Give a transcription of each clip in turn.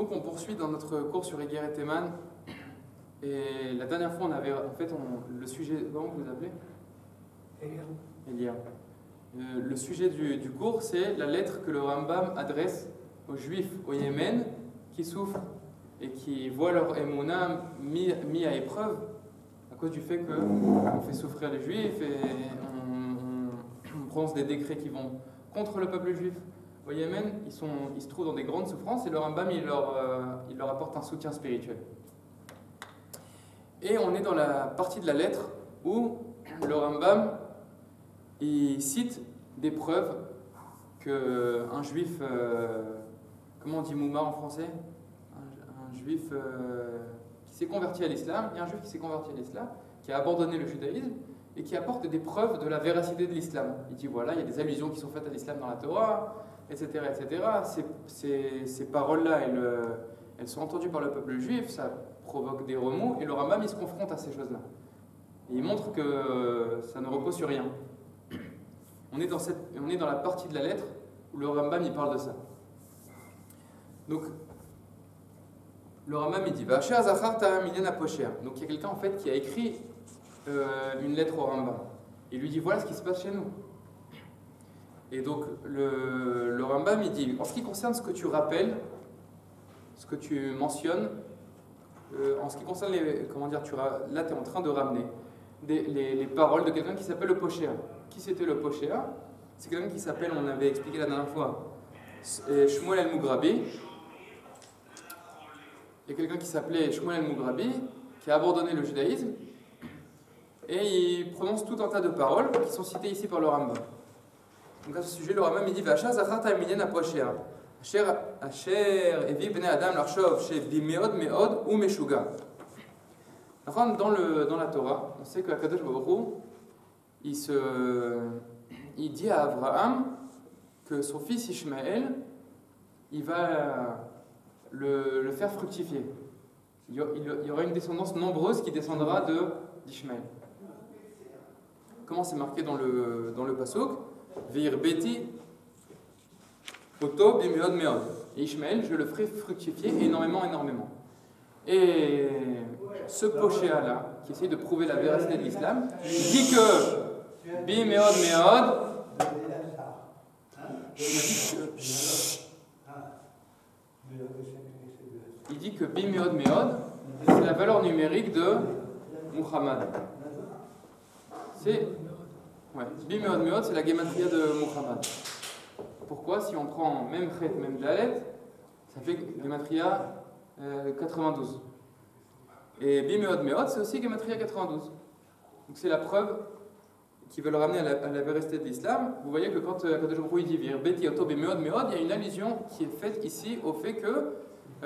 Donc on poursuit dans notre cours sur Eger et Théman. Et la dernière fois, on avait le sujet. Comment vous vous appelez? Elia. Le sujet du cours, c'est la lettre que le Rambam adresse aux Juifs au Yémen qui souffrent et qui voient leur émouna mis à épreuve à cause du fait qu'on fait souffrir les Juifs et on prononce des décrets qui vont contre le peuple juif. Au Yémen, ils se trouvent dans des grandes souffrances et le Rambam il leur apporte un soutien spirituel. Et on est dans la partie de la lettre où le Rambam il cite des preuves qu'un juif, comment on dit moumar en français, un juif qui s'est converti à l'islam, il y a un juif qui s'est converti à l'islam, qui a abandonné le judaïsme et qui apporte des preuves de la véracité de l'islam. Il dit voilà, il y a des allusions qui sont faites à l'islam dans la Torah, etc. etc. Ces paroles-là, elles sont entendues par le peuple juif, ça provoque des remous, et le Rambam il se confronte à ces choses-là. Et il montre que ça ne repose sur rien. On est dans la partie de la lettre où le Rambam il parle de ça. Donc, le Rambam il dit donc il y a quelqu'un en fait qui a écrit une lettre au Rambam. Il lui dit voilà ce qui se passe chez nous. Et donc le Rambam il dit en ce qui concerne ce que tu rappelles, ce que tu mentionnes, en ce qui concerne là tu es en train de ramener les paroles de quelqu'un qui s'appelle le Poshéa. Qui c'était le Poshéa? C'est quelqu'un qui s'appelle, on avait expliqué la dernière fois, Shmuel el-Mugrabi. Il y a quelqu'un qui s'appelait Shmuel el-Mugrabi qui a abandonné le judaïsme et il prononce tout un tas de paroles qui sont citées ici par le Rambam. Donc à ce sujet, le Rambam il dit Vacha zacharta minyan ha-Poshéa asher evi bnei adam l'arshov shebi meod meod ou meshuga. Enfin, dans la Torah, on sait que Akadosh Baruch Hu, il dit à Abraham que son fils Ishmaël, il va le faire fructifier. Il y aura une descendance nombreuse qui descendra d'Ishmaël. Comment c'est marqué dans le pasuk? Veir beti oto bimeod meod. Et Ishmaël, je le ferai fructifier énormément, énormément. Et ce Poshéa-là, qui essaye de prouver la véracité de l'islam, dit que bi meod meod, il dit que bi meod meod, c'est la valeur numérique de Muhammad. Bi meod meod, c'est la gematria de Muhammad. Pourquoi? Si on prend même chet, même dalet, ça fait gematria 92. Et bi meod meod, c'est aussi gematria 92. Donc c'est la preuve qui veut le ramener à la véracité de l'islam. Vous voyez que quand Kadosh Baruch Hu dit vir beti oto bi meod meod, il y a une allusion qui est faite ici au fait que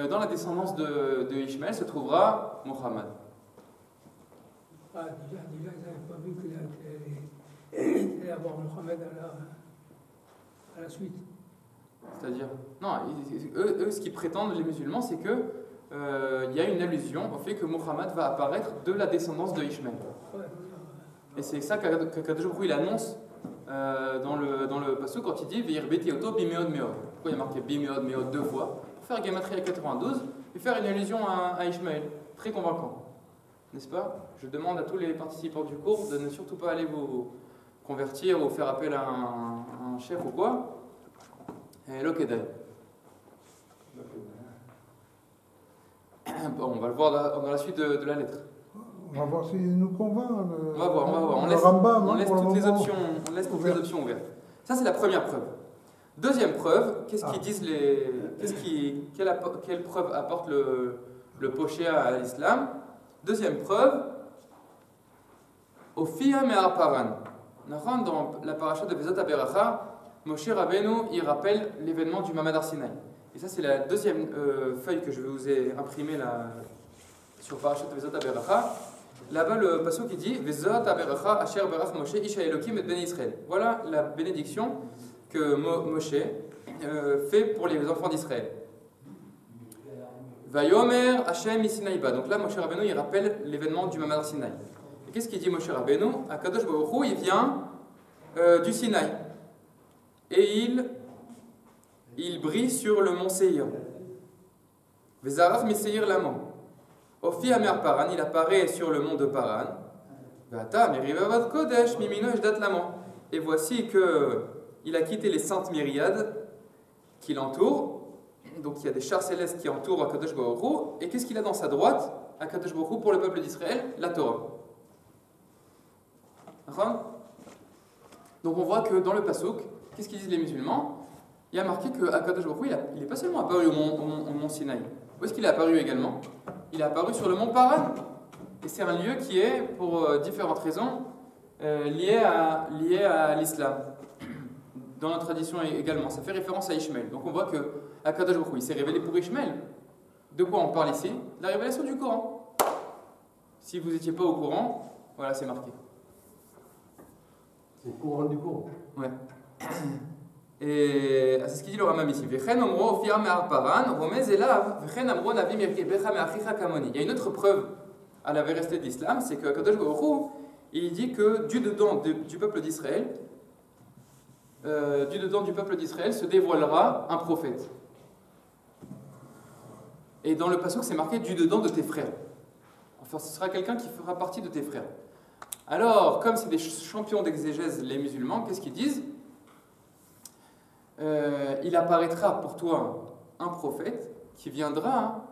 dans la descendance de Ishmaël se trouvera Muhammad. Déjà, ils n'avaient pas vu qu'il allait avoir Muhammad à la suite. C'est-à-dire, non, eux, ce qu'ils prétendent, les musulmans, c'est que y a une allusion au fait que Muhammad va apparaître de la descendance de Ishmaël. Et c'est ça qu'Akadosh Baruch Hu il annonce dans le passage quand il dit Veir beti oto bimeod meod. Pourquoi il y a marqué bimeod meod deux fois? Pour faire Gematria 92 et faire une allusion à Ishmaël. Très convaincant. N'est-ce pas? Je demande à tous les participants du cours de ne surtout pas aller vous convertir ou faire appel à un chef ou quoi. Et l'Okedai. Bon, on va le voir dans la suite de la lettre. On va voir s'il nous convainc. On va voir. On laisse toutes les options ouvertes. Ça, c'est la première preuve. Deuxième preuve, quelle preuve apporte le Poshéa à l'islam? Deuxième preuve, Ophia Me'arparan. Dans la paracha de Vezot HaBeracha, Moshe Rabbeinu, il rappelle l'événement du Mamad Har Sinaï. Et ça, c'est la deuxième feuille que je vous ai imprimée là, sur paracha de Vezot HaBeracha. Là-bas, le pasuk qui dit Vezot HaBeracha Asher Berach Moshe Isha Elokim et Ben Israël. Voilà la bénédiction que Moshe fait pour les enfants d'Israël. Vayomer Hashem Isinaïba. Donc là, Moshe Rabbeinu, il rappelle l'événement du Mamad Har Sinaï. Et qu'est-ce qu'il dit Moshe Rabbeinu? Akadosh Baruch Hu, il vient du Sinaï. Et il brille sur le mont Seir. Vezarach Meseir Lamo. Ofi Amer Paran, il apparaît sur le mont de Paran. Vata Merivavat Kodesh, Mimino Ejdat Lamo. Et voici qu'il a quitté les saintes myriades qui l'entourent. Donc il y a des chars célestes qui entourent Akadosh Baruch Hu. Et qu'est-ce qu'il a dans sa droite, Akadosh Baruch Hu, pour le peuple d'Israël? La Torah. Donc on voit que dans le Passouk, qu'est-ce qu'ils disent les musulmans? Il y a marqué que Akadosh Baruch Hu, il n'est pas seulement apparu au mont Sinaï. Où est-ce qu'il est apparu également? Il est apparu sur le mont Paran. Et c'est un lieu qui est, pour différentes raisons, lié à l'islam. Dans la tradition également, ça fait référence à Ishmaël. Donc on voit que Akadosh Baruch Hu, il s'est révélé pour Ishmaël. De quoi on parle ici? La révélation du Coran. Si vous n'étiez pas au courant, voilà, c'est marqué. C'est le Coran du Coran. Ouais. Et c'est ce qu'il dit le Rambam ici. Il y a une autre preuve à la véracité de l'islam, c'est que Akadosh Baruch Hu, il dit que du dedans du peuple d'Israël, se dévoilera un prophète. Et dans le passouk, c'est marqué du dedans de tes frères. Enfin, ce sera quelqu'un qui fera partie de tes frères. Alors, comme c'est des champions d'exégèse, les musulmans, qu'est-ce qu'ils disent? Il apparaîtra pour toi un prophète qui viendra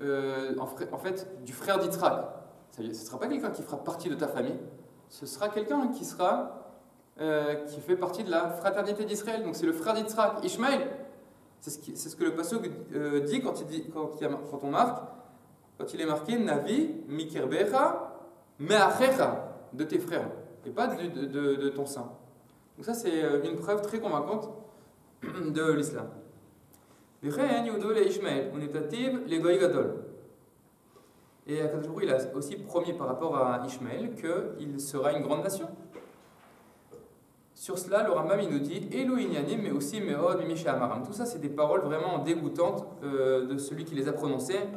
en fait du frère d'Yitzhak. Ce ne sera pas quelqu'un qui fera partie de ta famille, ce sera quelqu'un qui fait partie de la fraternité d'Israël. Donc c'est le frère d'Yitzhak, Ishmaël. C'est ce que le passouk dit quand il est marqué Navi Mikirbecha Me'achecha, de tes frères, et pas de ton sein. Donc ça c'est une preuve très convaincante de l'islam. Et Akadosh Baruch Hu, il a aussi promis par rapport à Ishmaël qu'il sera une grande nation. Sur cela, le Rambam il nous dit Elu inyanim, mais aussi meod mimi she'amaram. Tout ça, c'est des paroles vraiment dégoûtantes de celui qui les a prononcées.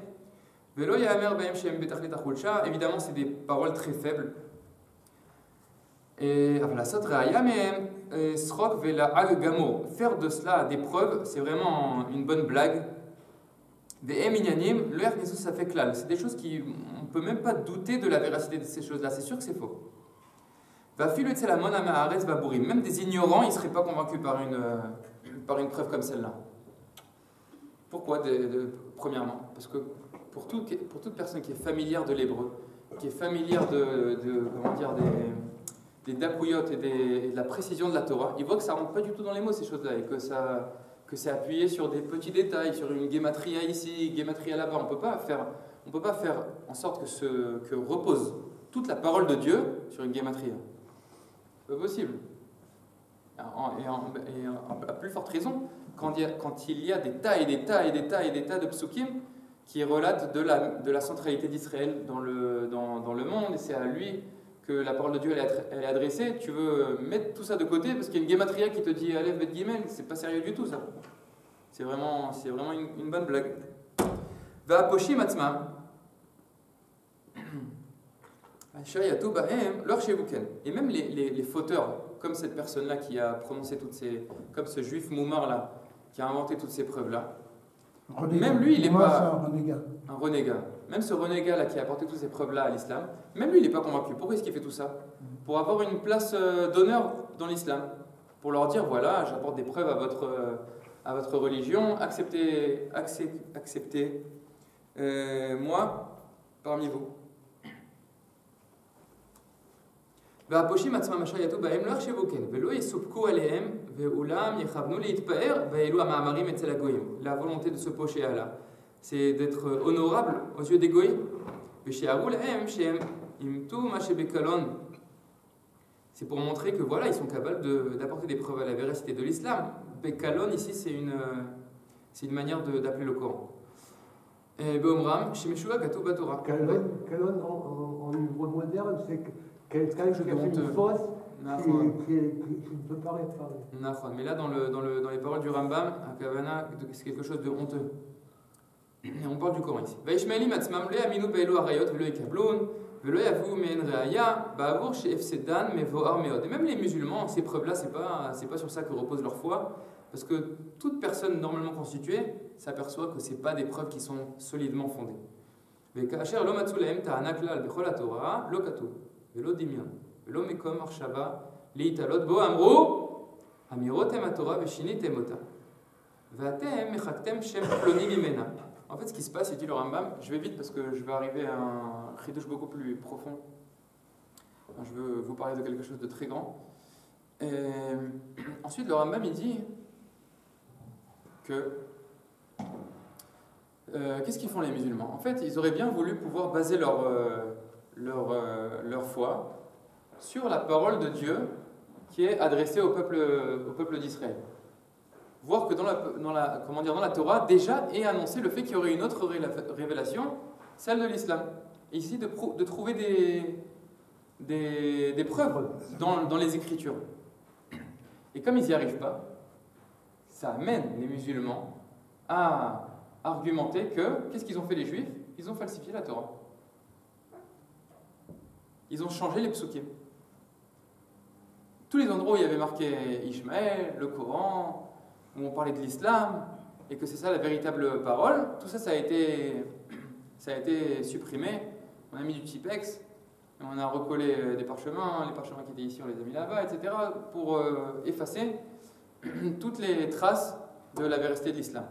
Velo yamer be'em she'em betachlit hachulsha. Évidemment, c'est des paroles très faibles. Et faire de cela des preuves, c'est vraiment une bonne blague. C'est des choses qui on ne peut même pas douter de la véracité de ces choses-là. C'est sûr que c'est faux. Même des ignorants, ils ne seraient pas convaincus par une preuve comme celle-là. Pourquoi? Premièrement, parce que pour toute personne qui est familière de l'hébreu, qui est familière des dakouyot et de la précision de la Torah, il voit que ça ne rentre pas du tout dans les mots ces choses-là et que c'est appuyé sur des petits détails, sur une guématria ici, guématria là-bas. On ne peut pas faire en sorte que repose toute la parole de Dieu sur une guématria. C'est pas possible. Et à plus forte raison, quand il y a des tas et des tas et des tas et des tas de psukim qui relatent de la centralité d'Israël dans le monde, et c'est à lui que la parole de Dieu elle est adressée. Tu veux mettre tout ça de côté parce qu'il y a une guématria qui te dit Aleph Bet Gimel, c'est pas sérieux du tout ça. C'est vraiment une bonne blague. Va poshi matzma. Et même les fauteurs, comme cette personne-là qui a prononcé comme ce juif moumar là, qui a inventé toutes ces preuves-là, même lui, il n'est pas un renégat. Même ce renégat là qui a apporté toutes ces preuves-là à l'islam, même lui, il n'est pas convaincu. Pourquoi est-ce qu'il fait tout ça? Pour avoir une place d'honneur dans l'islam. Pour leur dire, voilà, j'apporte des preuves à votre religion, acceptez moi parmi vous. La volonté de ce poché là, c'est d'être honorable aux yeux des goïms. C'est pour montrer que voilà, ils sont capables d'apporter des preuves à la véracité de l'islam. Bekalon ici c'est une manière d'appeler le Coran. Beomram, Shemeshua Katou Batora. Kalon en hébreu moderne, c'est quelqu'un qui a fait une fausse qui ne peut pas réparer. Mais là, dans les paroles du Rambam, à Kavana, c'est quelque chose de honteux. Et on parle du Coran ici. Vaishmaeli matzmam le aminu be'elu arayot velo ikablun velo yavu me'en reaya ba'avur she'efsedan mevoar meod. Et même les musulmans, ces preuves-là, c'est pas sur ça que repose leur foi. Parce que toute personne normalement constituée s'aperçoit que ce n'est pas des preuves qui sont solidement fondées. וכאשר לא מצאו להם טענה כלל בכל התורה, לא כתוב, ולא דמיון, ולא מקום מחשבה להתעלות בו, אמרו, אמירותם התורה ושיניתם אותה. ואתם מחקתם שם פלוני ממנה. En fait, ce qui se passe, dit le Rambam, je vais vite parce que je vais arriver à un chidouche beaucoup plus profond. Enfin, je veux vous parler de quelque chose de très grand. Et ensuite, le Rambam, il dit que qu'est-ce qu'ils font les musulmans? En fait, ils auraient bien voulu pouvoir baser leur foi sur la parole de Dieu qui est adressée au peuple d'Israël. Voir que dans la Torah, déjà est annoncé le fait qu'il y aurait une autre révélation, celle de l'islam. Et ici, de trouver des preuves dans les Écritures. Et comme ils n'y arrivent pas, ça amène les musulmans à argumenter que, qu'est-ce qu'ils ont fait les Juifs? Ils ont falsifié la Torah. Ils ont changé les psukim. Tous les endroits où il y avait marqué Ishmaël, le Coran, où on parlait de l'islam, et que c'est ça la véritable parole, tout ça, ça a été supprimé. On a mis du Tipex, on a recollé des parchemins, les parchemins qui étaient ici, on les a mis là-bas, etc., pour effacer toutes les traces de la vérité de l'islam.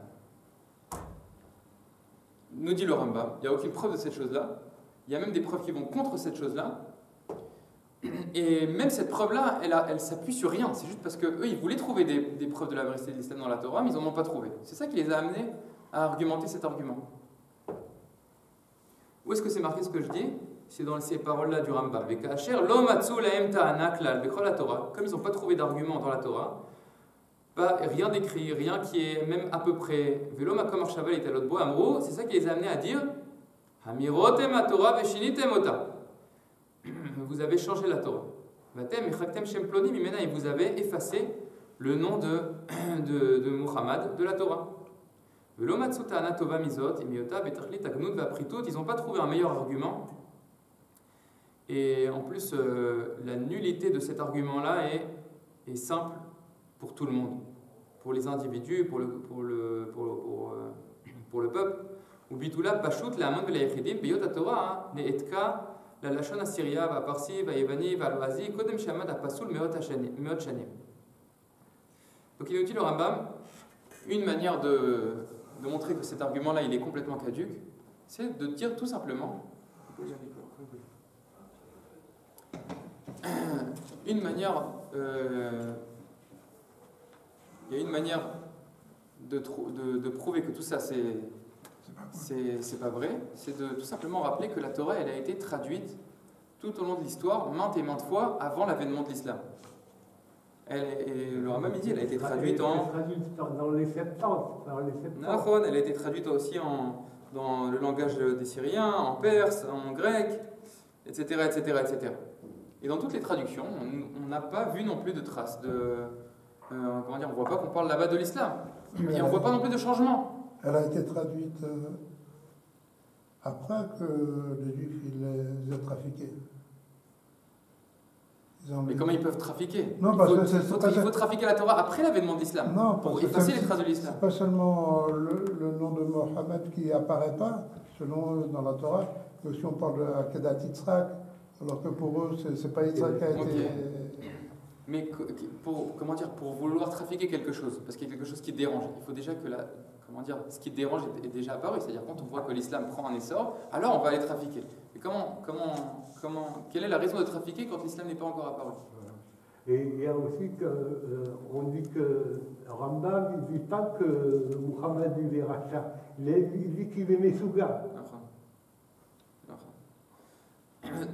Nous dit le Rambam, il n'y a aucune preuve de cette chose-là, il y a même des preuves qui vont contre cette chose-là, et même cette preuve-là, elle s'appuie sur rien. C'est juste parce qu'eux, ils voulaient trouver des preuves de la vérité de l'islam dans la Torah, mais ils n'en ont pas trouvé. C'est ça qui les a amenés à argumenter cet argument. Où est-ce que c'est marqué ce que je dis? C'est dans ces paroles-là du Rambam. Comme ils n'ont pas trouvé d'argument dans la Torah, pas rien d'écrit, rien qui est même à peu près. C'est ça qui les a amenés à dire vous avez changé la Torah. Et vous avez effacé le nom de Muhammad de la Torah. Ils n'ont pas trouvé un meilleur argument. Et en plus, la nullité de cet argument-là est simple pour tout le monde. Pour les individus, pour le peuple. Ou bitula pashut la amon v'layechidim beyot haTorah ne'etka la lashon assyria va'parsi va'yevani va'loazi kodem shamad apasul meot shanim. Donc il nous dit le Rambam, une manière de montrer que cet argument-là il est complètement caduque, c'est de dire tout simplement une manière il y a une manière de prouver que tout ça c'est pas vrai, c'est de tout simplement rappeler que la Torah elle a été traduite tout au long de l'histoire maintes et maintes fois avant l'avènement de l'islam. Le Rambam dit elle a été traduite dans les Septante. Elle a été traduite aussi dans le langage des Syriens, en perse, en grec, etc., etc., etc. Et dans toutes les traductions, on n'a pas vu non plus de traces on ne voit pas qu'on parle là-bas de l'islam. Et on ne voit pas non plus de changement. Elle a été traduite après que les Juifs les aient trafiqués. Mais comment ils peuvent trafiquer? Non, il faut trafiquer la Torah après l'avènement de l'islam, pour effacer les traces de l'islam. C'est pas seulement le nom de Mohammed qui apparaît pas, selon eux, dans la Torah, mais aussi on parle de Akedat Yitzhak, alors que pour eux, c'est pas Yitzhak qui a été... Mais pour vouloir trafiquer quelque chose, parce qu'il y a quelque chose qui dérange, il faut déjà que ce qui dérange est déjà apparu. C'est-à-dire quand on voit que l'islam prend un essor, alors on va aller trafiquer. Et quelle est la raison de trafiquer quand l'islam n'est pas encore apparu? Et il y a aussi on dit que Rambam ne dit pas que Muhammad il est rachat, il dit qu'il est Mesouga.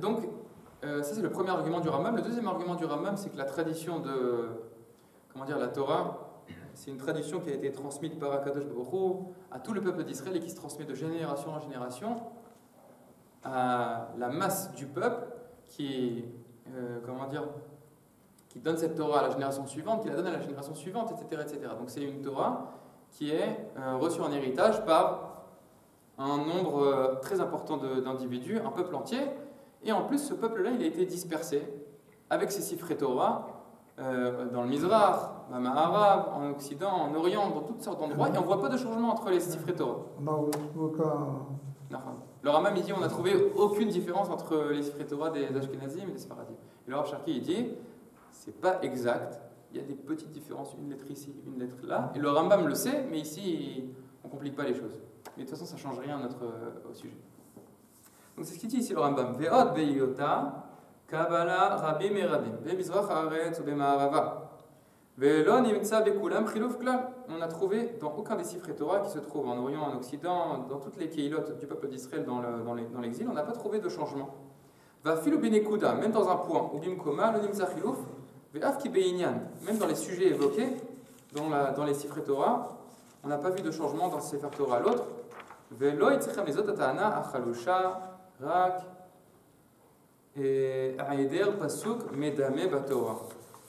Donc, ça c'est le premier argument du Rambam. Le deuxième argument du Rambam, c'est que la tradition de, la Torah, c'est une tradition qui a été transmise par Akadosh Baruch Hu à tout le peuple d'Israël et qui se transmet de génération en génération à la masse du peuple qui donne cette Torah à la génération suivante, qui la donne à la génération suivante, etc., etc. Donc c'est une Torah qui est reçue en héritage par un nombre très important d'individus, un peuple entier. Et en plus, ce peuple-là, il a été dispersé avec ses sifrei Torah dans le Mizrach, Arabe, en Occident, en Orient, dans toutes sortes d'endroits, et on ne voit pas de changement entre les Sifrei Torah. Non, aucun. Le Rambam il dit on n'a trouvé aucune différence entre les Sifrei Torah des Ashkenazim et des Sfaradim. Et le Rav Cherki il dit c'est pas exact, il y a des petites différences, une lettre ici, une lettre là. Et le Rambam le sait, mais ici on ne complique pas les choses. Mais de toute façon ça ne change rien au sujet. Donc c'est ce qu'il dit ici le Rambam. Ve'od be'yota kabbalah rabim et rabim ve'mizrach haaretz ou be'ma'arava. On n'a trouvé dans aucun des Sifrei Torah qui se trouvent en Orient, en Occident, dans toutes les Keilot du peuple d'Israël dans l'exil, on n'a pas trouvé de changement. Même dans un point, même dans les sujets évoqués dans les Sifrei Torah, on n'a pas vu de changement dans ces Sefer Torah. L'autre,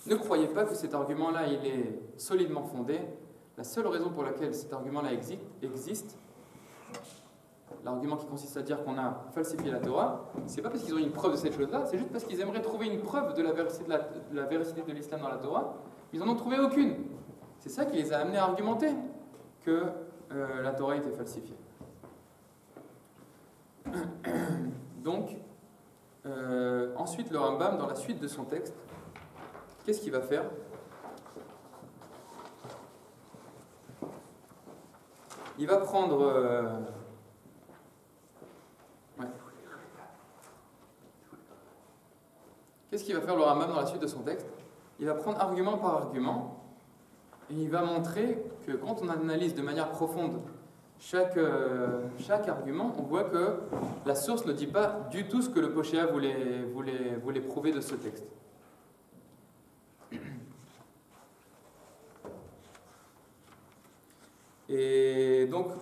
ne croyez pas que cet argument-là il est solidement fondé. La seule raison pour laquelle cet argument-là existe, l'argument qui consiste à dire qu'on a falsifié la Torah, c'est pas parce qu'ils ont une preuve de cette chose-là, c'est juste parce qu'ils aimeraient trouver une preuve de la véracité de l'islam dans la Torah, mais ils n'en ont trouvé aucune. C'est ça qui les a amenés à argumenter que la Torah était falsifiée. Donc, ensuite le Rambam, dans la suite de son texte, qu'est-ce qu'il va faire? Il va prendre... Qu'est-ce qu'il va faire le Rambam dans la suite de son texte? Il va prendre argument par argument et il va montrer que quand on analyse de manière profonde chaque argument, on voit que la source ne dit pas du tout ce que le Poshéa voulait prouver de ce texte. Et donc,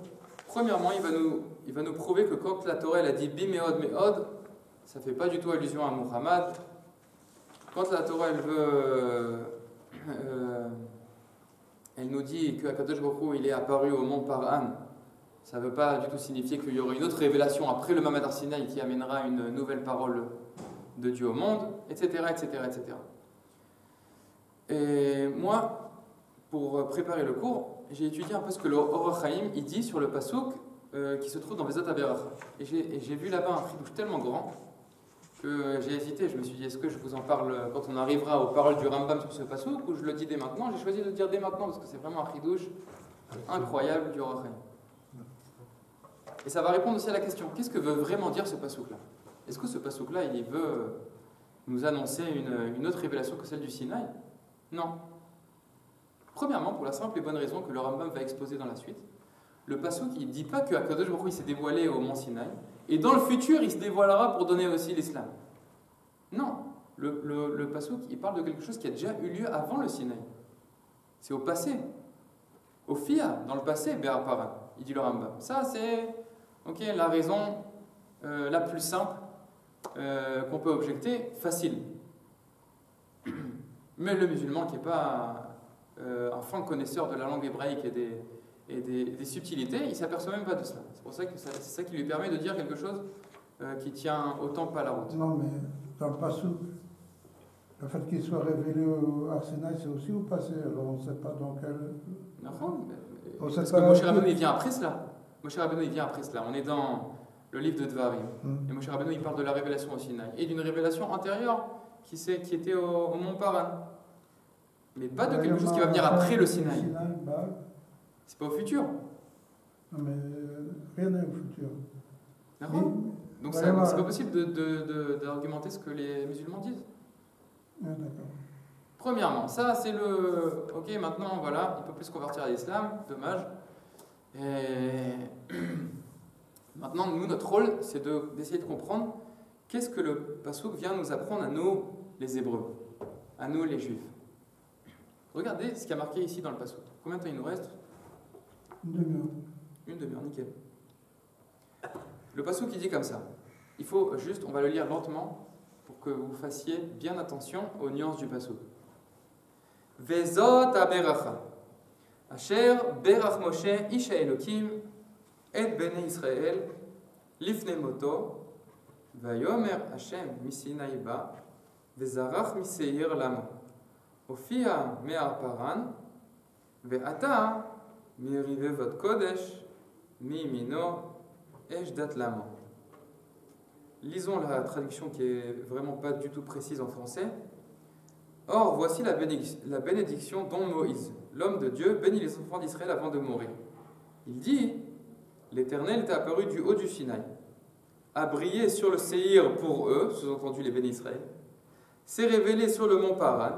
premièrement, il va nous prouver que quand la Torah elle a dit Bimeod Meod, ça ne fait pas du tout allusion à Muhammad. Quand la Torah elle nous dit que Akadosh Baruch Hu, il est apparu au mont Paran, ça ne veut pas du tout signifier qu'il y aura une autre révélation après le Mamad Arsinaï qui amènera une nouvelle parole de Dieu au monde, etc., etc., etc. Et moi, pour préparer le cours, j'ai étudié un peu ce que le Or HaChaim il dit sur le pasouk qui se trouve dans Vezot HaBeracha. Et j'ai vu là-bas un chidouche tellement grand que j'ai hésité. Je me suis dit, est-ce que je vous en parle quand on arrivera aux paroles du Rambam sur ce pasouk ou je le dis dès maintenant? J'ai choisi de le dire dès maintenant parce que c'est vraiment un chidouche incroyable du Or HaChaim. Et ça va répondre aussi à la question, qu'est-ce que veut vraiment dire ce pasouk-là? Est-ce que ce pasouk-là, il veut nous annoncer une autre révélation que celle du Sinaï? Non. Premièrement, pour la simple et bonne raison que le Rambam va exposer dans la suite, le pasouk, il ne dit pas que Akadosh Baruch Hu s'est dévoilé au mont Sinaï, et dans le futur, il se dévoilera pour donner aussi l'islam. Non, le pasouk, il parle de quelque chose qui a déjà eu lieu avant le Sinaï. C'est au passé. Au Fia, dans le passé, Be'ar Paran, il dit le Rambam. Ça, c'est la raison la plus simple qu'on peut objecter, facile. Mais le musulman qui n'est pas un fin connaisseur de la langue hébraïque et des subtilités, il ne s'aperçoit même pas de cela. C'est pour ça que c'est ça qui lui permet de dire quelque chose qui tient autant pas la route. Non, mais dans le pasouk, le fait qu'il soit révélé au Arsinaï, c'est aussi au passé. Alors on ne sait pas dans quel... Non, parce que Moshe Rabbeinu, il vient après cela. Moshe Rabbeinu, il vient après cela. On est dans le livre de Dvarim. Et Moshe Rabbeinu, il parle de la révélation au Sinaï. Et d'une révélation antérieure qui était au mont Paran. Mais pas de quelque chose qui va venir après le Sinaï. C'est pas au futur. Non, mais rien n'est au futur. Donc c'est pas possible d'argumenter ce que les musulmans disent. Ah, d'accord. Premièrement, ça c'est le... Ok, maintenant voilà, il ne peut plus se convertir à l'islam, dommage. Et maintenant, nous, notre rôle, c'est d'essayer de comprendre qu'est-ce que le pasouk vient nous apprendre à nous, les Hébreux, à nous, les Juifs. Regardez ce qui a marqué ici dans le pasouk. Combien de temps il nous reste? Une demi-heure. Une demi-heure, nickel. Le pasouk il dit comme ça. Il faut juste, on va le lire lentement pour que vous fassiez bien attention aux nuances du pasouk. Vezot haberacha, asher berach Moshe isha Elokim et bnei Israël lifnei moto, vayomer Hashem misinai ba, vezarach miseir lamo. Ofia me'ar paran, ve'ata mirivevot kodesh, mimino eshdat lama. Lisons la traduction qui est vraiment pas du tout précise en français. Or, voici la bénédiction dont Moïse, l'homme de Dieu, bénit les enfants d'Israël avant de mourir. Il dit, l'Éternel est apparu du haut du Sinaï, a brillé sur le Séhir pour eux, sous-entendu les bénis Israël, s'est révélé sur le mont Paran,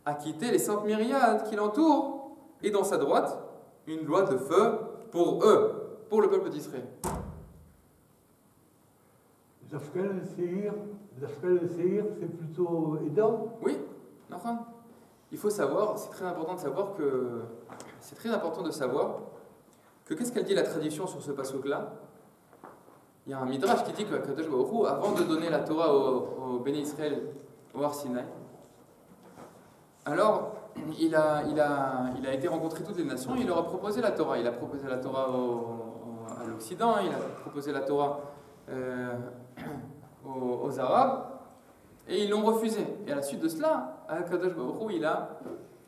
a quitté les 5 myriades qui l'entourent, et dans sa droite, une loi de feu pour eux, pour le peuple d'Israël. D'après le Séhir, c'est plutôt Édom. Oui, enfin, il faut savoir, c'est très important de savoir que qu'est-ce qu'elle dit la tradition sur ce passouk-là. Il y a un midrash qui dit que Kadosh Baruch Hu, avant de donner la Torah au Béni Israël, au Har Sinaï, alors il a été rencontrer toutes les nations et il leur a proposé la Torah. Il a proposé la Torah à l'Occident, il a proposé la Torah aux Arabes, et ils l'ont refusé. Et à la suite de cela, Kadosh Baruch Hu,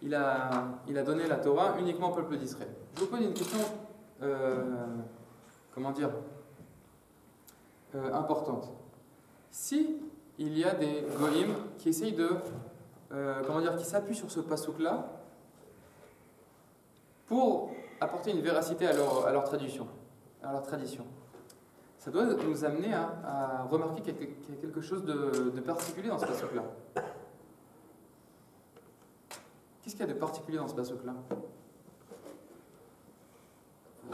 il a donné la Torah uniquement au peuple d'Israël. Je vous pose une question, importante. Si il y a des goïms qui essayent qui s'appuient sur ce passouk-là pour apporter une véracité à leur tradition, ça doit nous amener à remarquer qu'il y a quelque chose de particulier dans ce passouk-là. Qu'est-ce qu'il y a de particulier dans ce passouk-là?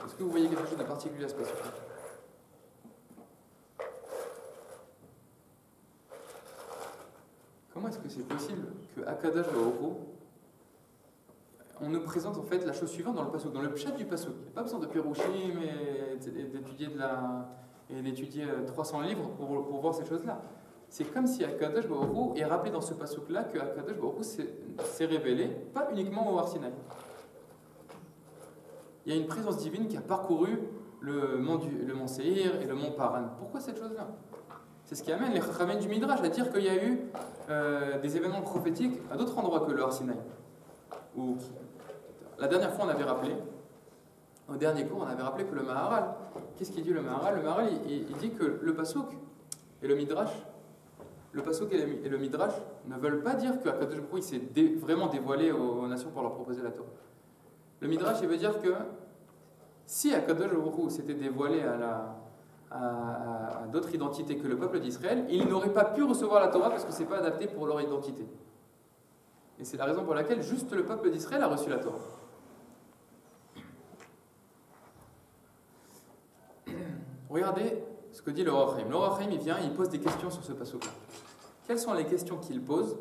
Est-ce que vous voyez quelque chose de particulier à ce passouk-là? Comment est-ce que c'est possible qu'à Kadosh Baruch Hu, on nous présente en fait la chose suivante dans le passouk, dans le pshat du passouk? Il n'y a pas besoin de Pérouchim et d'étudier 300 livres pour voir ces choses-là. C'est comme si Akadosh Baruch Hu est rappelé dans ce passouk-là que Akadosh Baruch Hu s'est révélé, pas uniquement au Har Sinaï. Il y a une présence divine qui a parcouru le mont Séhir et le mont Paran. Pourquoi cette chose-là? C'est ce qui amène les Chachamim du Midrash à dire qu'il y a eu des événements prophétiques à d'autres endroits que le Har Sinaï. La dernière fois, on avait rappelé, au dernier cours, on avait rappelé que le Maharal, qu'est-ce qu'il dit le Maharal? Le Maharal, il dit que le Passouk et le Midrash, le Midrash ne veulent pas dire que Akadosh Baruch Hu s'est vraiment dévoilé aux nations pour leur proposer la Torah. Le Midrash, il veut dire que si Akadosh Baruch Hu s'était dévoilé à d'autres identités que le peuple d'Israël, ils n'auraient pas pu recevoir la Torah parce que ce n'est pas adapté pour leur identité. Et c'est la raison pour laquelle juste le peuple d'Israël a reçu la Torah. Regardez ce que dit le Or HaChaim. Le Or HaChaim, il vient, il pose des questions sur ce passouk-là. Quelles sont les questions qu'il pose?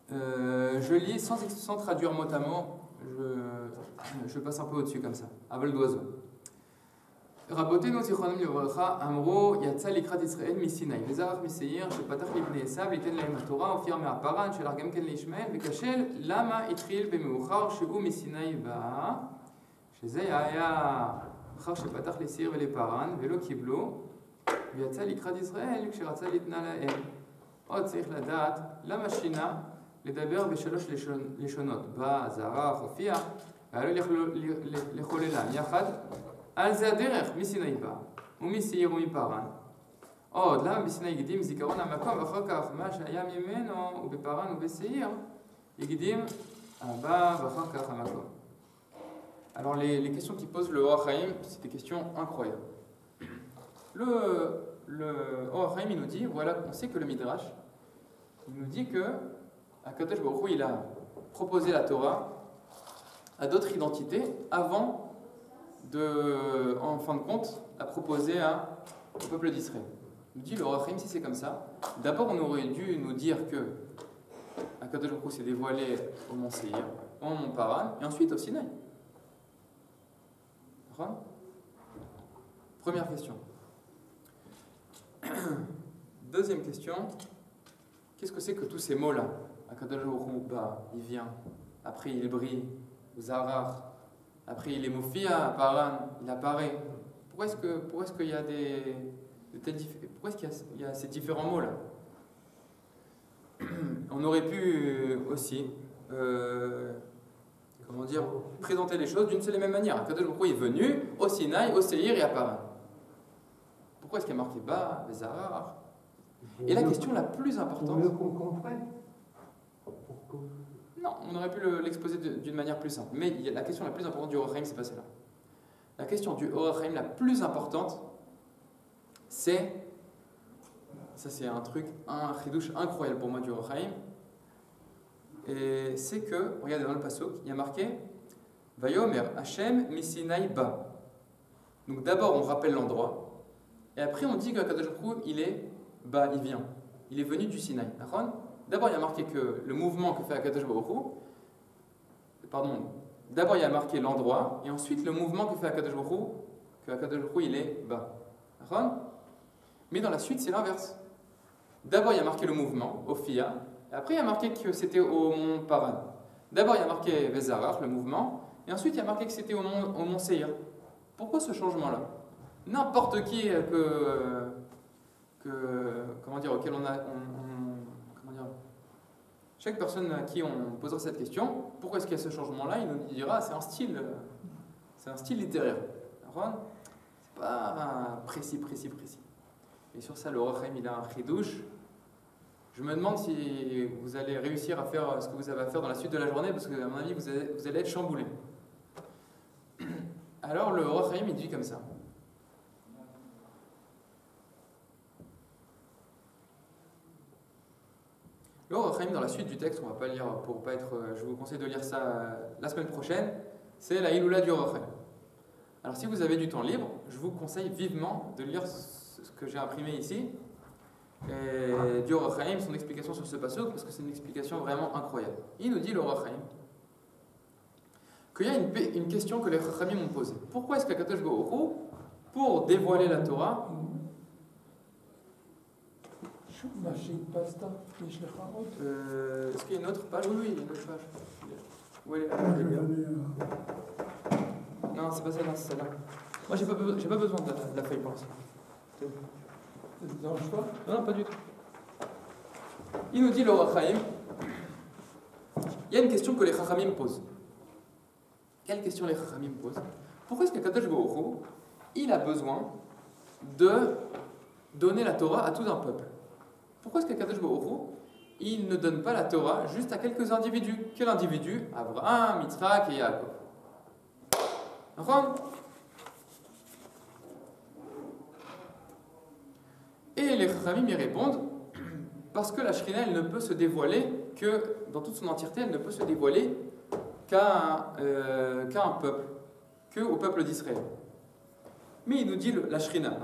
Je lis sans traduire mot à mot, je passe un peu au-dessus comme ça, à vol d'oiseau. רבותינו זיכרונם לברכה אמרו יצא לקראת ישראל מסיני וזרח משעיר שפתח לבני עשיו ליתן להם התורה הופיע מהפרן שלח גם כן לישמעאל וכשל למה התחיל במאוחר שהוא מסיני בא שזה היה אחר שפתח לשעיר ולפרן ולא קיבלו ויצא לקראת ישראל כשרצה להתנה להם. עוד צריך לדעת למה שינה לדבר בשלוש לשונות בא זרח הופיע ועלו לחוללם יחד על זה הדרך, מסיני בא, ומסעיר ומפרן. עוד, למה בסיני הקדים זיכרון המקום, ואחר כך מה שהיה ממנו, ובפרן ובסעיר, הקדים הבא, ואחר כך המקום. Alors les questions qui pose le Or HaChaim, c'est des questions incroyables. Le Or HaChaim, il nous dit, voilà, on sait que le Midrash, il nous dit que Akadosh Baruch Hu, il a proposé la Torah à d'autres identités avant en fin de compte, à proposer au peuple d'Israël. Il dit le Or HaChaim, si c'est comme ça, d'abord on aurait dû nous dire que Akadosh Baruch Hu s'est dévoilé au mont Séhir, au mont Paran, et ensuite au Sinaï. Première question. Deuxième question, qu'est-ce que c'est que tous ces mots-là? Akadosh Baruch Hu, il vient, après il brille, Zarar, après il est Mofia, Paran, il apparaît. Pourquoi est-ce qu'il y a pourquoi est-ce qu'il y a ces différents mots-là? on aurait pu aussi comment dire, présenter les choses d'une seule et même manière. Akadosh Baruch Hu est venu au Sinaï, au Seir et à Paran. Pourquoi est-ce qu'il y a marqué Ba, Bezahar? Et la question la plus importante. Pour mieux qu'on comprenne. Non, on aurait pu l'exposer d'une manière plus simple. Mais la question la plus importante du Or HaChaim, c'est pas celle-là. La question du Or HaChaim la plus importante, c'est. Ça, c'est un truc, un chidouche incroyable pour moi du Or HaChaim. Et c'est que, regardez dans le pasuk, il y a marqué Vayomer Hashem Misinaï Ba. Donc d'abord, on rappelle l'endroit. Et après, on dit que Kadosh Baruch Hu, il est bas, il vient. Il est venu du Sinaï. D'abord, il y a marqué que le mouvement que fait Akadosh Baruch Hu, pardon, d'abord il y a marqué l'endroit, et ensuite le mouvement que fait Akadosh Baruch Hu, que Akadosh Baruch Hu, il est bas. Mais dans la suite, c'est l'inverse. D'abord, il y a marqué le mouvement, au Fia, et après, il y a marqué que c'était au mont Paran. D'abord, il y a marqué Vezarach, le mouvement, et ensuite, il y a marqué que c'était au mont Seir. Pourquoi ce changement-là? N'importe qui comment dire, auquel comment dire, chaque personne à qui on posera cette question, pourquoi est-ce qu'il y a ce changement-là, il nous dira c'est un style littéraire. C'est pas précis. Et sur ça, le Or HaChaim, il a un chidouche. Je me demande si vous allez réussir à faire ce que vous avez à faire dans la suite de la journée, parce que à mon avis, vous allez être chamboulé. Alors le Or HaChaim, il dit comme ça. Le Or HaChaim, dans la suite du texte, on ne va pas lire pour pas être. Je vous conseille de lire ça la semaine prochaine. C'est la Iloula du Or HaChaim. Alors, si vous avez du temps libre, je vous conseille vivement de lire ce que j'ai imprimé ici, et du Or HaChaim, son explication sur ce pasuk, parce que c'est une explication vraiment incroyable. Il nous dit le Or HaChaim qu'il y a une question que les Chachamim m'ont posée. Pourquoi est-ce qu'Akadosh Baruch Hu, pour dévoiler la Torah, est-ce qu'il y a une autre page? Oui, il y a une autre page. Où elle est là? Non, c'est pas celle-là, c'est celle-là. Moi, j'ai pas besoin de la feuille pour l'instant. Ça te dérange pas? Non, pas du tout. Il nous dit le Or HaChaim, il y a une question que les Chachamim posent. Quelle question les Chachamim posent? Pourquoi est-ce que Kadosh Baruch Hu, il a besoin de donner la Torah à tout un peuple? Pourquoi est-ce que Kadosh Baruch Hu, il ne donne pas la Torah juste à quelques individus? Quel individu? Abraham, Yitzhak et Yaakov. Et les Chachamim y répondent parce que la Shrina, elle ne peut se dévoiler que, dans toute son entièreté, elle ne peut se dévoiler qu'à un peuple, qu'au peuple d'Israël. Mais il nous dit la Shrina,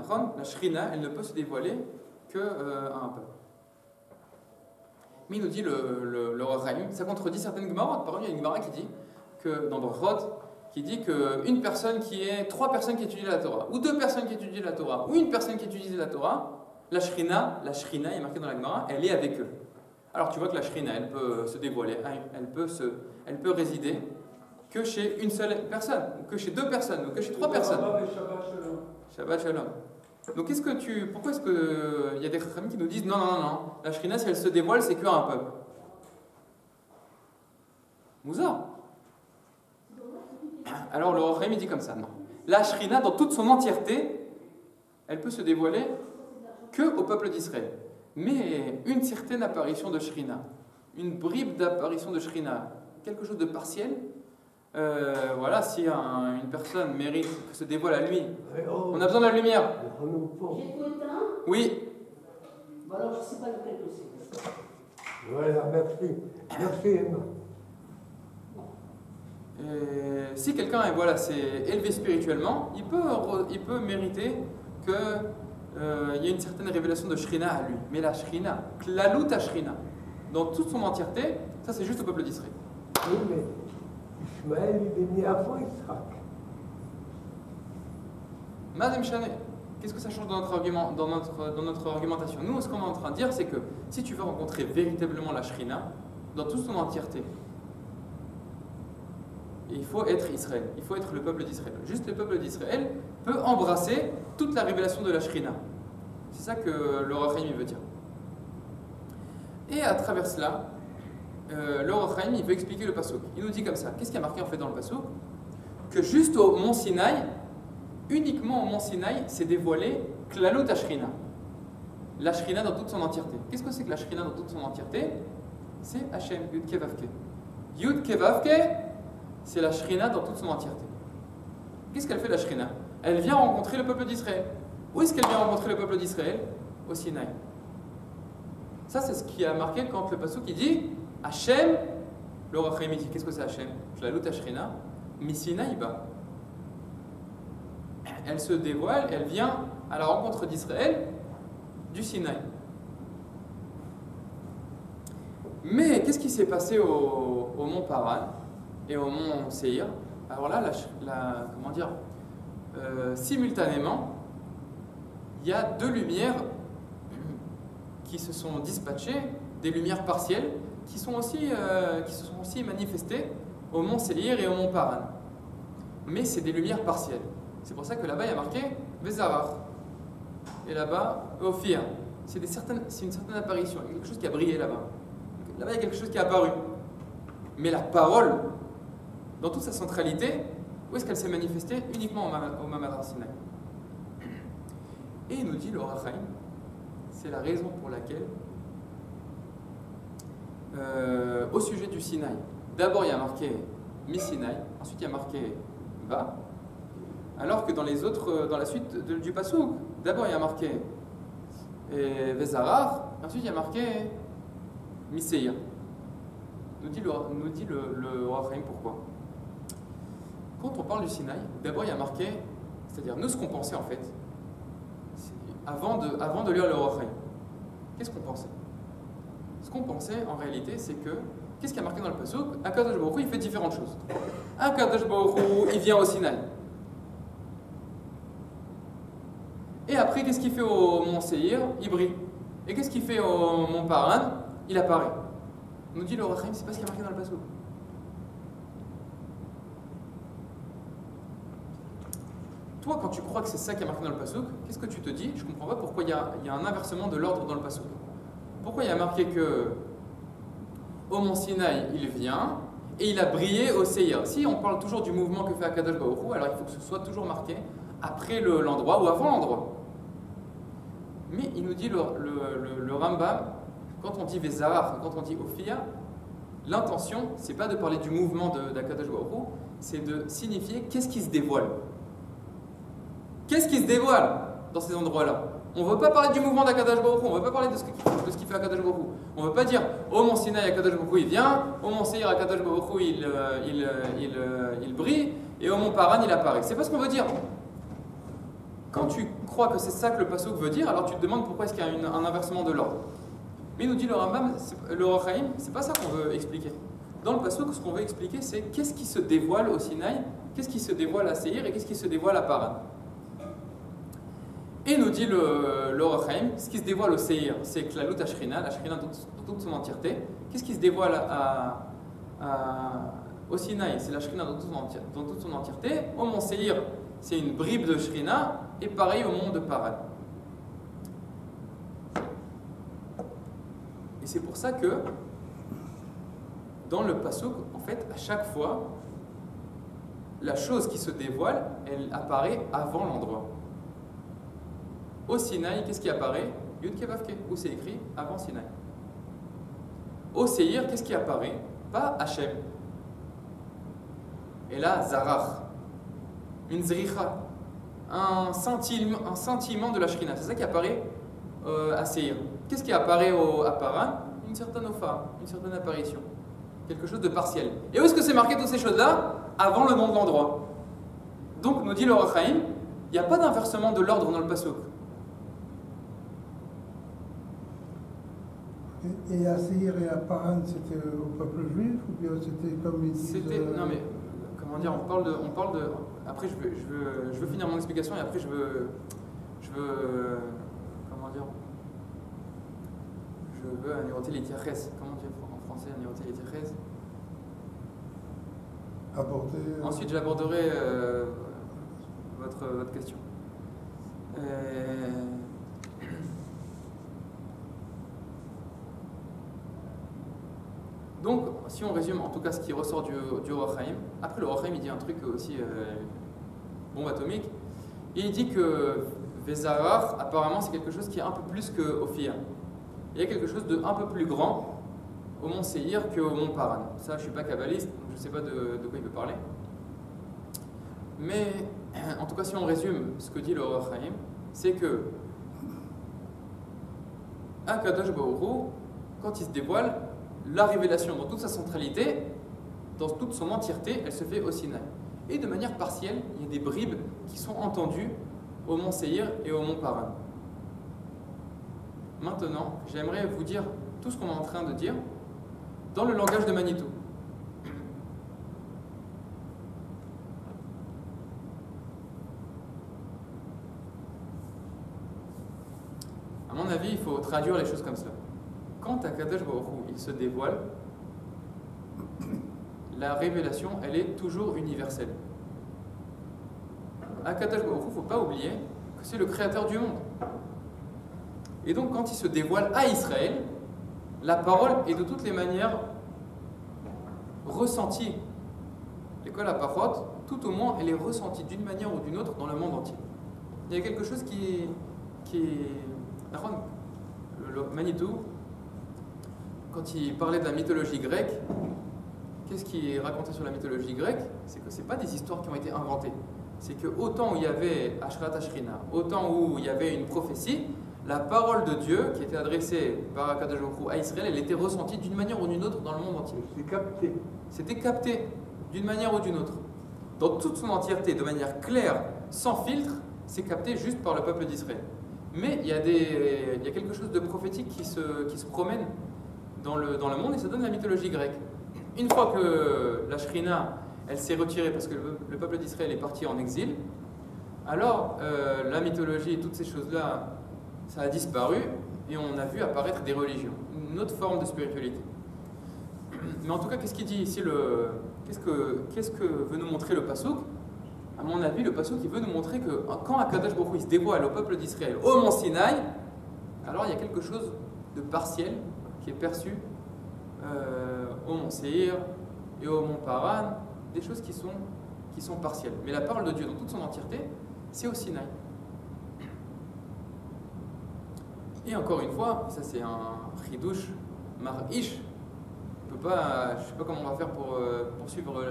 elle ne peut se dévoiler qu'à un peuple. Mais il nous dit le Or HaChaim, ça contredit certaines Gemarot. Par exemple, il y a une Gemara qui dit que, dans Brachot, qui dit qu'une personne trois personnes qui étudient la Torah, ou deux personnes qui étudient la Torah, ou une personne qui étudie la Torah, la Shrina, il est marqué dans la Gemara, elle est avec eux. Alors tu vois que la Shrina, elle peut se dévoiler, elle peut résider que chez une seule personne, ou que chez deux personnes, ou que chez trois personnes. Shabbat Shalom. Donc pourquoi est-ce qu'il y a des Chachamim qui nous disent non, la Shrina, si elle se dévoile, c'est qu'à un peuple? Mouzar. Alors le Or HaChaim, il dit comme ça, non. La Shrina, dans toute son entièreté, elle peut se dévoiler que au peuple d'Israël. Mais une certaine apparition de Shrina, une bribe d'apparition de Shrina, quelque chose de partiel, voilà, si une personne mérite que se dévoile à lui, on a besoin de la lumière. J'ai tout éteint. Oui. Bon alors je ne sais pas lequel que c'est. Voilà, merci. Merci Emma. Si quelqu'un s'est élevé spirituellement, il peut mériter qu'il y ait une certaine révélation de Shrina à lui. Mais la Shrina, Klalut Shrina, dans toute son entièreté, ça c'est juste au peuple d'Israël. Oui, mais Ishmaël, il est né avant Isaac. Madame Chanet, qu'est-ce que ça change dans notre argumentation? Nous, ce qu'on est en train de dire, c'est que si tu veux rencontrer véritablement la Shrina, dans toute son entièreté, il faut être Israël, il faut être le peuple d'Israël. Juste le peuple d'Israël peut embrasser toute la révélation de la Shrina. C'est ça que le Or HaChaim veut dire. Et à travers cela, le Or HaChaim, il veut expliquer le pasuk. Il nous dit comme ça. Qu'est-ce qui a marqué en fait dans le pasuk? Que juste au mont Sinaï, uniquement au mont Sinaï, s'est dévoilé Klalut Ashrina. La Shrina dans toute son entièreté. Qu'est-ce que c'est que la Shrina dans toute son entièreté? C'est Hachem, Yud Kevavke. Yud Kevavke, c'est la Shrina dans toute son entièreté. Qu'est-ce qu'elle fait la Shrina? Elle vient rencontrer le peuple d'Israël. Où est-ce qu'elle vient rencontrer le peuple d'Israël? Au Sinaï. Ça, c'est ce qui a marqué quand le pasuk il dit Hachem, le Or HaChaim dit qu'est-ce que c'est Hachem? Klalut Ashrina, Misinaï ba. Elle se dévoile, elle vient à la rencontre d'Israël du Sinaï. Mais qu'est-ce qui s'est passé au mont Paran et au mont Seir? Alors là, comment dire, simultanément, il y a deux lumières qui se sont dispatchées, des lumières partielles, qui se sont aussi manifestées au mont Seir et au mont Paran. Mais c'est des lumières partielles. C'est pour ça que là-bas, il y a marqué Vezarar. Et là-bas, Ophir. C'est une certaine apparition. Il y a quelque chose qui a brillé là-bas. Là-bas, il y a quelque chose qui est apparu. Mais la parole, dans toute sa centralité, où est-ce qu'elle s'est manifestée? Uniquement au Mamad Har Sinaï. Et il nous dit, le Or HaChaim, c'est la raison pour laquelle, au sujet du Sinaï, d'abord il y a marqué Mi Sinaï, ensuite il y a marqué Va, alors que dans les autres, dans la suite du pasuk, d'abord il y a marqué Vezarar, ensuite il y a marqué Miseir. Nous dit le Or HaChaim pourquoi. Quand on parle du Sinaï, d'abord il y a marqué, c'est-à-dire nous ce qu'on pensait en fait, avant de lire le Or HaChaim, qu'est-ce qu'on pensait? Ce qu'on pensait en réalité, c'est que, qu'est-ce qui a marqué dans le pasuk? Akadosh Baruch Hu, il fait différentes choses. Akadosh Baruch Hu, il vient au Sinaï. Et après, qu'est-ce qu'il fait au mont Seir? Il brille. Et qu'est-ce qu'il fait au mont Paran? Il apparaît. On nous dit le Or HaChaim, c'est pas ce qui est marqué dans le pasuk. Toi, quand tu crois que c'est ça qui est marqué dans le pasuk, qu'est-ce que tu te dis? Je comprends pas pourquoi il y a un inversement de l'ordre dans le pasuk. Pourquoi il y a marqué que au mont Sinaï, il vient et il a brillé au Seir? Si on parle toujours du mouvement que fait Akadosh Baruch Hu, alors il faut que ce soit toujours marqué après l'endroit ou avant l'endroit. Mais il nous dit le Rambam, quand on dit Vezarar, quand on dit Ophir, l'intention, c'est pas de parler du mouvement d'Akadosh Baruch Hu, c'est de signifier qu'est-ce qui se dévoile. Qu'est-ce qui se dévoile dans ces endroits-là? On ne veut pas parler du mouvement d'Akadosh Baruch Hu, on ne veut pas parler de ce qu'il fait Akadosh Baruch Hu. On ne veut pas dire au mont Sinaï Akadosh Baruch Hu il vient, au mont Seir Akadosh Baruch Hu il brille, et au mont Paran il apparaît. C'est pas ce qu'on veut dire. Quand tu crois que c'est ça que le pasuk veut dire, alors tu te demandes pourquoi est-ce qu'il y a un inversement de l'ordre. Mais il nous dit le Rambam, le Or HaChaim, c'est pas ça qu'on veut expliquer. Dans le pasuk, ce qu'on veut expliquer, c'est qu'est-ce qui se dévoile au Sinaï, qu'est-ce qui se dévoile à Seir et qu'est-ce qui se dévoile à Paran. Et nous dit le Or HaChaim, ce qui se dévoile au Seir, c'est Klalut Ashrina, la Shrina dans toute son entièreté. Qu'est-ce qui se dévoile au Sinaï, c'est la Shrina dans toute son entièreté. Au mont Seir, c'est une bribe de Shrina, et pareil au mont de Paran. Et c'est pour ça que, dans le pasuk, en fait, à chaque fois, la chose qui se dévoile, elle apparaît avant l'endroit. Au Sinaï, qu'est-ce qui apparaît? Yud Kevavke, où c'est écrit avant Sinaï. Au Seir, qu'est-ce qui apparaît? Pas Hachem. Et là, Zarach, une zricha, un scintillement de la Shrina. C'est ça qui apparaît à Seir. Qu'est-ce qui apparaît à Paran? Une certaine ofa, une certaine apparition. Quelque chose de partiel. Et où est-ce que c'est marqué toutes ces choses-là? Avant le nom de l'endroit. Donc, nous dit le Or HaChaim, il n'y a pas d'inversement de l'ordre dans le pasuk. Et à Seir et à Paran, c'était au peuple juif ou bien c'était comme ils disent Non mais, comment dire, on parle de après je veux finir mon explication et après je veux comment dire, je veux anéroter les tiaches. Comment dire en français anéroter les tiaches? Ensuite j'aborderai votre question. Donc, si on résume en tout cas ce qui ressort du Or HaChaim, après le Or HaChaim il dit un truc aussi bombe atomique, et il dit que Vezarach apparemment c'est quelque chose qui est un peu plus que Ophir. Il y a quelque chose de un peu plus grand au mont Seir qu'au mont Paran. Ça je suis pas kabbaliste, donc je sais pas de quoi il veut parler. Mais en tout cas si on résume ce que dit le Or HaChaim, c'est que Akadosh Baruch Hu, quand il se dévoile, la révélation dans toute sa centralité, dans toute son entièreté, elle se fait au Sinaï. Et de manière partielle, il y a des bribes qui sont entendues au mont Seir et au mont Paran. Maintenant, j'aimerais vous dire tout ce qu'on est en train de dire dans le langage de Manitou. À mon avis, il faut traduire les choses comme cela. Quand Akadosh Baruch Hu, il se dévoile, la révélation, elle est toujours universelle. Akadosh Baruch Hu, il ne faut pas oublier que c'est le créateur du monde. Et donc, quand il se dévoile à Israël, la parole est de toutes les manières ressentie. L'école à Parot, tout au moins, elle est ressentie d'une manière ou d'une autre dans le monde entier. Il y a quelque chose qui est... Le Manitou, quand il parlait de la mythologie grecque, qu'est-ce qui est raconté sur la mythologie grecque? C'est que ce n'est pas des histoires qui ont été inventées. C'est que autant où il y avait Ashrat Ashrina, autant où il y avait une prophétie, la parole de Dieu qui était adressée par Akadosh Baruch Hu à Israël, elle était ressentie d'une manière ou d'une autre dans le monde entier. C'est capté. C'était capté d'une manière ou d'une autre. Dans toute son entièreté, de manière claire, sans filtre, c'est capté juste par le peuple d'Israël. Mais il y a quelque chose de prophétique qui se promène dans le monde et ça donne la mythologie grecque. Une fois que la Shrina, elle s'est retirée parce que le peuple d'Israël est parti en exil, alors la mythologie et toutes ces choses-là, ça a disparu et on a vu apparaître des religions, une autre forme de spiritualité. Mais en tout cas, qu'est-ce qu'il dit ici qu'est-ce que veut nous montrer le Passouk? À mon avis, le Passouk il veut nous montrer que quand Akadosh Baruch Hu se dévoile au peuple d'Israël au mont Sinaï, alors il y a quelque chose de partiel qui est perçu au mont Seir et au mont Paran, des choses qui sont partielles. Mais la parole de Dieu dans toute son entièreté, c'est au Sinaï. Et encore une fois, ça c'est un chidouche mar'ish. Je ne sais pas comment on va faire pour suivre,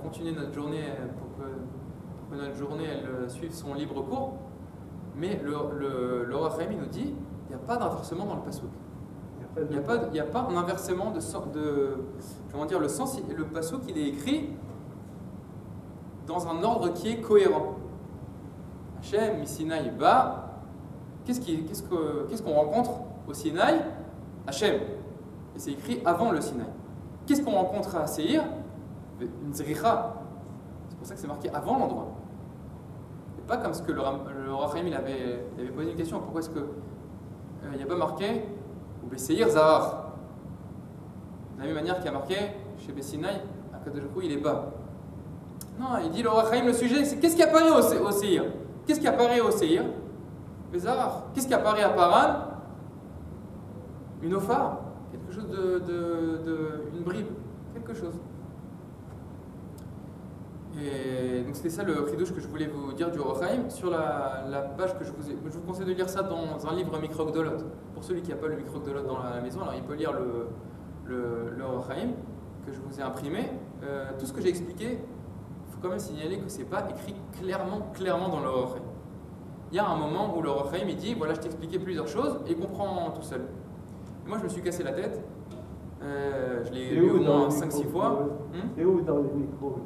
continuer notre journée, pour que notre journée elle suive son libre cours. Mais le Or HaChaim nous dit il n'y a pas d'inversement dans le Passouk. Il n'y a pas un inversement le sens, le Passouk il est écrit dans un ordre qui est cohérent. Hachem, Misinaï, Ba. Qu'est-ce qu'on rencontre au Sinaï? Hachem. Et c'est écrit avant le Sinaï. Qu'est-ce qu'on rencontre à Seir? Une zricha. C'est pour ça que c'est marqué avant l'endroit. Et pas comme ce que le Or HaChaim il avait posé une question. Pourquoi est-ce que il n'y a pas marqué ou Seir Zahar? De la même manière qu'il y a marqué chez Bessinaï, Akadosh Baruch Hu il est bas. Non, il dit le Or HaChaim, le sujet c'est qu'est-ce qui apparaît au Seir? Qu'est-ce qui apparaît au Seir? Zahar. Qu'est-ce qui apparaît à Paran? Une ophar. Quelque chose une bribe, quelque chose. Et donc c'était ça le chidouche que je voulais vous dire du Or HaChaim. Sur la page que je vous conseille de lire ça dans un livre Micro-Gdolot. Pour celui qui n'a pas le Micro-Gdolot dans la maison, alors il peut lire le Or HaChaim que je vous ai imprimé. Tout ce que j'ai expliqué, il faut quand même signaler que ce n'est pas écrit clairement dans le Or HaChaim. Il y a un moment où le Or HaChaim il dit voilà, je t'ai expliqué plusieurs choses et il comprend tout seul. Et moi je me suis cassé la tête, je l'ai lu au moins 5-6 fois. C'est où dans les micros?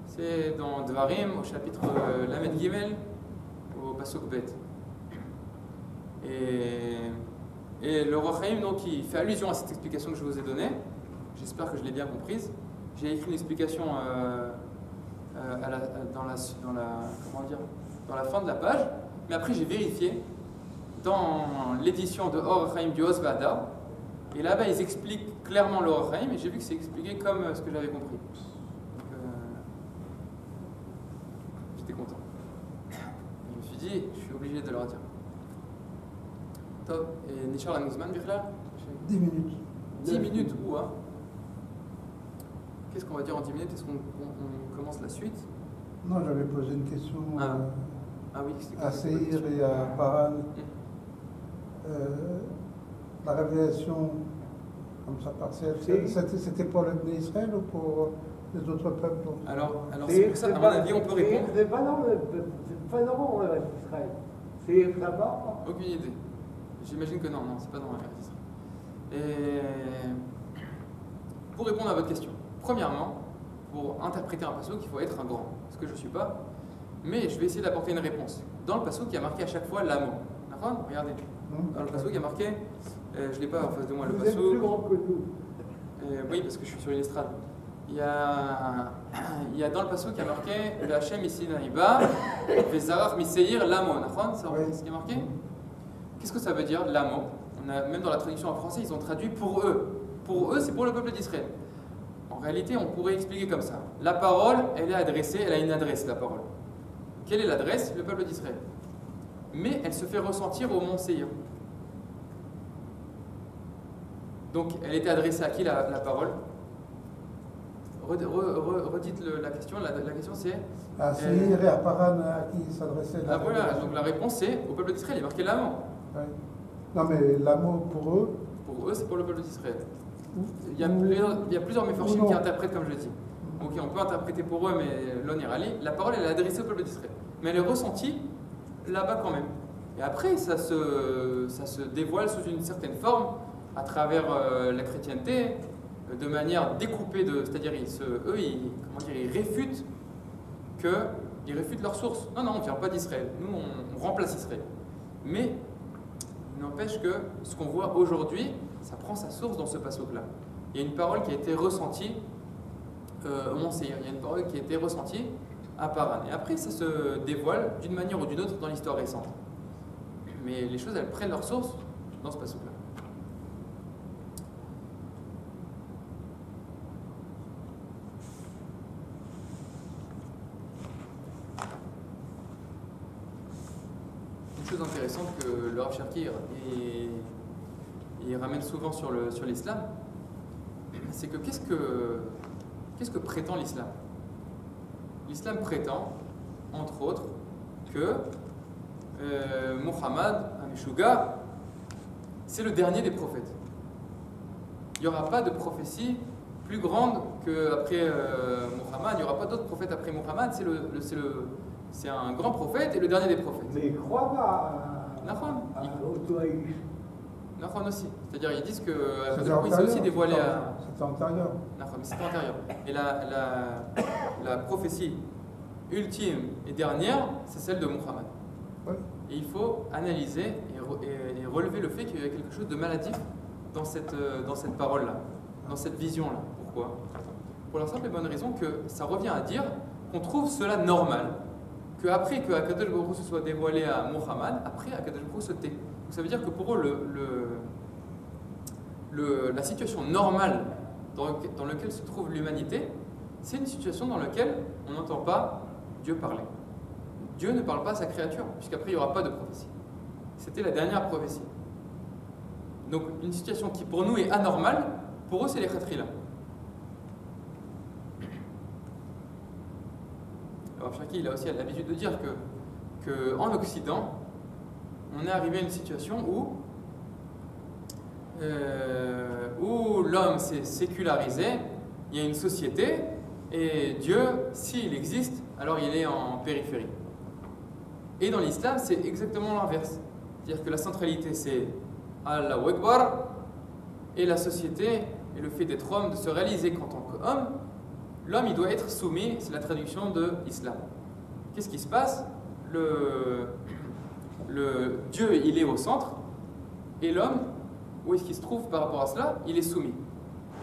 C'est dans Dvarim, au chapitre Lamed Gimel, au Pasuk Bet. Et le Or HaChaim donc il fait allusion à cette explication que je vous ai donnée. J'espère que je l'ai bien comprise. J'ai écrit une explication dans la fin de la page. Mais après, j'ai vérifié dans l'édition de Or HaChaim du Osvada. Et là-bas, ils expliquent clairement le Or HaChaim. Et j'ai vu que c'est expliqué comme ce que j'avais compris. Donc, j'étais content. Je me suis dit, je suis obligé de leur dire. Top. Et Nishar Lanuzman, Bichla 10 minutes. 10 minutes ou à... Qu'est-ce qu'on va dire en 10 minutes? Est-ce qu'on commence la suite? Non, j'avais posé une question Ah oui, c'est à Seir et à Paran. La révélation, comme ça partielle, c'était pour le peuple d'Israël ou pour les autres peuples? Alors c'est pour ça, à mon avis, on peut répondre. C'est pas dans Israël. C'est là-bas. Aucune idée. J'imagine que non, c'est pas dans la Eretz Israël. Et pour répondre à votre question, premièrement, pour interpréter un passouk, il faut être un grand, ce que je ne suis pas, mais je vais essayer d'apporter une réponse. Dans le passouk, il y a marqué à chaque fois l'amour. D'accord? Regardez. Dans le passouk, il y a marqué, je ne l'ai pas en face de moi, le Vous êtes passouk. plus grand que nous. Oui, parce que je suis sur une estrade. Il y a dans le passouk, il y a marqué Hachem ici naïba, Vezarach miseir lamo. C'est ce qui est marqué? Qu'est-ce que ça veut dire, lamo? Même dans la traduction en français, ils ont traduit pour eux. Pour eux, c'est pour le peuple d'Israël. En réalité, on pourrait expliquer comme ça. La parole, elle est adressée, elle a une adresse, la parole. Quelle est l'adresse? Le peuple d'Israël. Mais elle se fait ressentir au mont Seir. Donc, elle était adressée à qui la parole? Redites la question. La question c'est. À Seir et à Paran, à qui s'adressait la voilà, donc la réponse c'est au peuple d'Israël. Il est marqué l'amour. Oui. Non, mais l'amour pour eux. Pour eux, c'est pour le peuple d'Israël. Il y a plusieurs méforchim qui interprètent comme je dis. Ok, on peut interpréter pour eux, mais l'onirali, la parole elle est adressée au peuple d'Israël. Mais elle est ressentie là-bas quand même. Et après, ça se dévoile sous une certaine forme à travers la chrétienté, de manière découpée, c'est-à-dire ils réfutent leurs sources. Non, on ne vient pas d'Israël. Nous, on remplace Israël. Mais il n'empêche que ce qu'on voit aujourd'hui, ça prend sa source dans ce passouk-là. Il y a une parole qui a été ressentie au Mont Seir. Il y a une parole qui a été ressentie à Paran. Et après, ça se dévoile d'une manière ou d'une autre dans l'histoire récente. Mais les choses, elles prennent leur source dans ce passouk-là. Une chose intéressante que le Rav Cherki il ramène souvent sur l'islam, c'est que qu'est-ce que prétend l'islam? L'islam prétend, entre autres, que Muhammad, Ameshuga, c'est le dernier des prophètes. Il n'y aura pas de prophétie plus grande qu'après Muhammad, il n'y aura pas d'autres prophètes après Muhammad, c'est un grand prophète et le dernier des prophètes. Mais ils croient pas à l'auto-haïs. Nahon aussi. C'est-à-dire, ils disent que il s'est aussi dévoilé à. C'était antérieur. Nahon, mais c'était antérieur. Et la prophétie ultime et dernière, c'est celle de Muhammad. Oui. Et il faut analyser et relever le fait qu'il y a quelque chose de maladif dans cette parole-là, dans cette vision-là. Pourquoi? Pour la simple et bonne raison que ça revient à dire qu'on trouve cela normal, qu'après que Akadosh Baruch Hu se soit dévoilé à Muhammad, après Akadosh Baruch Hu se tait. Donc ça veut dire que pour eux, la situation normale dans laquelle se trouve l'humanité, c'est une situation dans laquelle on n'entend pas Dieu parler. Dieu ne parle pas à sa créature, puisqu'après il n'y aura pas de prophétie. C'était la dernière prophétie. Donc une situation qui pour nous est anormale, pour eux c'est les khatrila. Alors Cherki, il a aussi l'habitude de dire que en Occident, on est arrivé à une situation où l'homme s'est sécularisé, il y a une société, et Dieu, s'il existe, alors il est en périphérie. Et dans l'islam, c'est exactement l'inverse. C'est-à-dire que la centralité, c'est Allahu Akbar, et la société, et le fait d'être homme, de se réaliser qu'en tant qu'homme, l'homme, il doit être soumis, c'est la traduction de l'islam. Qu'est-ce qui se passe? Dieu, il est au centre, et l'homme, où est-ce qu'il se trouve par rapport à cela? Il est soumis.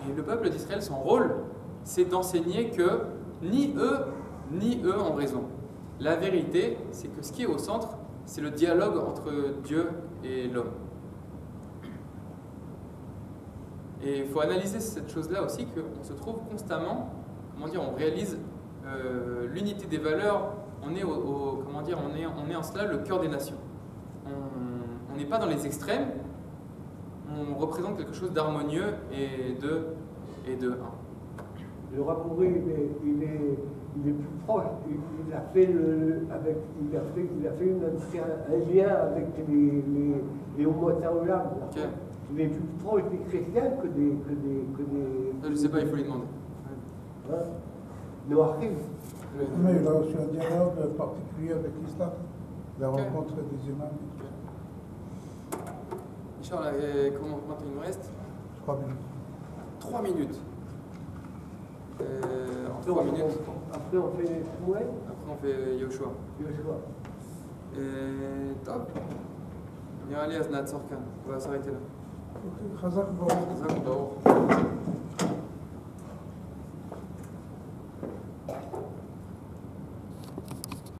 Et le peuple d'Israël, son rôle, c'est d'enseigner que ni eux ont raison. La vérité, c'est que ce qui est au centre, c'est le dialogue entre Dieu et l'homme. Et il faut analyser cette chose-là aussi, qu'on se trouve constamment, on réalise l'unité des valeurs, on est on est en cela le cœur des nations. On n'est pas dans les extrêmes, on représente quelque chose d'harmonieux et de un. Le Rabouré, il est plus proche. Il a fait un lien avec les homo-sapiens. Ok. Il est plus proche des chrétiens que des Ça, je sais pas, il faut lui demander. hein, Noachim. Mais il a aussi un dialogue particulier avec l'islam, la rencontre des imams. Inch'Allah, combien il nous reste? 3 minutes. 3 minutes. En Après, 3 minutes, Après, on fait Shmuel. après on fait Yoshua. Yoshua. Top. Nirali Aznat Sorkan. On va s'arrêter là. Khazak Baruch. Jazakumullah.